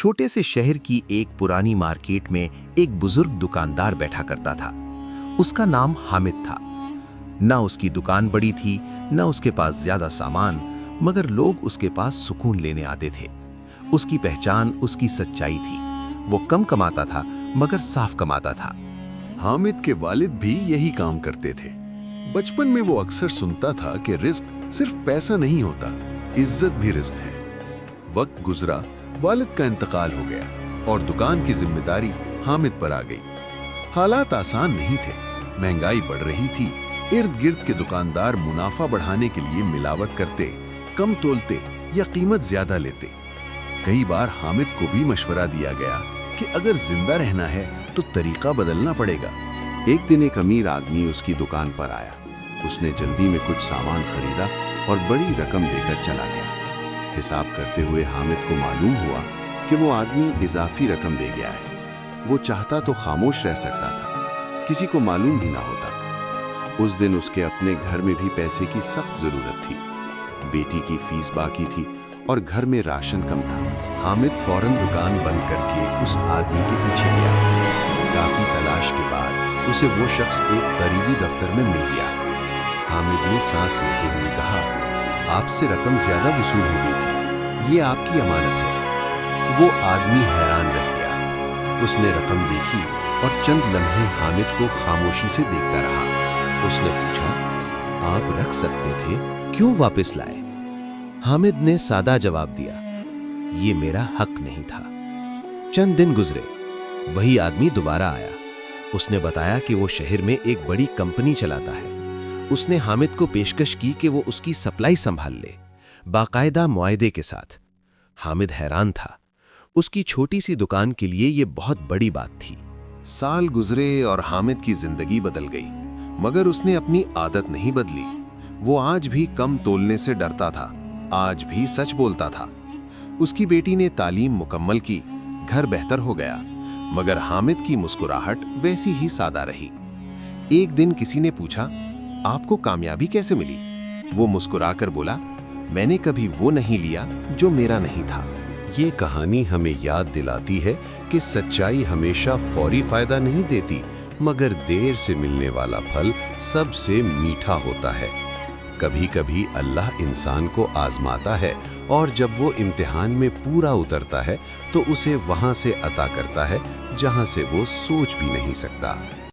छोटे से शहर की एक पुरानी मार्केट में एक बुजुर्ग दुकानदार बैठा करता था। उसका नाम हामिद था। ना उसकी दुकान बड़ी थी, ना उसके पास ज्यादा सामान, मगर लोग उसके पास सुकून लेने आते थे। उसकी पहचान उसकी सच्चाई थी। वो कम कमाता था मगर साफ कमाता था। हामिद के वालिद भी यही काम करते थे। बचपन में वो अक्सर सुनता था कि रिस्क सिर्फ पैसा नहीं होता, इज्जत भी रिस्क है। वक्त गुजरा, वालिद का इंतकाल हो गया और दुकान की जिम्मेदारी हामिद पर आ गई। हालात आसान नहीं थे, महंगाई बढ़ रही थी। इर्द गिर्द के दुकानदार मुनाफा बढ़ाने के लिए मिलावट करते, कम तोलते या कीमत ज्यादा लेते। कई बार हामिद को भी मशवरा दिया गया कि अगर जिंदा रहना है तो तरीका बदलना पड़ेगा। एक दिन एक अमीर आदमी उसकी दुकान पर आया। उसने जल्दी में कुछ सामान खरीदा और बड़ी रकम देकर चला गया। हिसाब करते हुए हामिद को मालूम हुआ कि वो आदमी इजाफी रकम दे गया है। वो चाहता तो खामोश रह सकता था, किसी को मालूम भी ना होता। उस दिन उसके अपने घर में भी पैसे की सख्त जरूरत थी। बेटी की फीस बाकी थी और घर में राशन कम था। हामिद फौरन दुकान बंद करके उस आदमी के पीछे गया। काफी तलाश के बाद उसे वो शख्स एक करीबी दफ्तर में मिल गया। हामिद ने सांस लेते हुए कहा, आपसे रकम ज्यादा वसूल हो गई थी, ये आपकी अमानत है। वो आदमी हैरान रह गया। उसने रकम देखी और चंद लम्हे हामिद को खामोशी से देखता रहा। उसने पूछा, आप रख सकते थे, क्यों वापस लाए? हामिद ने सादा जवाब दिया, ये मेरा हक नहीं था। चंद दिन गुजरे, वही आदमी दोबारा आया। उसने बताया कि वो शहर में एक बड़ी कंपनी चलाता है। उसने हामिद को पेशकश की कि वो उसकी सप्लाई संभाल ले, बाकायदा मुआहदे के साथ। हामिद हैरान था। उसकी छोटी सी दुकान के लिए ये बहुत बड़ी बात थी। साल गुजरे और हामिद की जिंदगी बदल गई, मगर उसने अपनी आदत नहीं बदली। वो आज भी कम तोलने से डरता था, आज भी सच बोलता था। उसकी बेटी ने तालीम मुकम्मल की, घर बेहतर हो गया, मगर हामिद की मुस्कुराहट वैसी ही सादा रही। एक दिन किसी ने पूछा, आपको कामयाबी कैसे मिली? वो मुस्कुराकर बोला, मैंने कभी वो नहीं लिया जो मेरा नहीं था। ये कहानी हमें याद दिलाती है कि सच्चाई हमेशा फौरी फायदा नहीं देती, मगर देर से मिलने वाला फल सबसे मीठा होता है। कभी कभी अल्लाह इंसान को आजमाता है और जब वो इम्तिहान में पूरा उतरता है तो उसे वहां से अता करता है जहां से वो सोच भी नहीं सकता।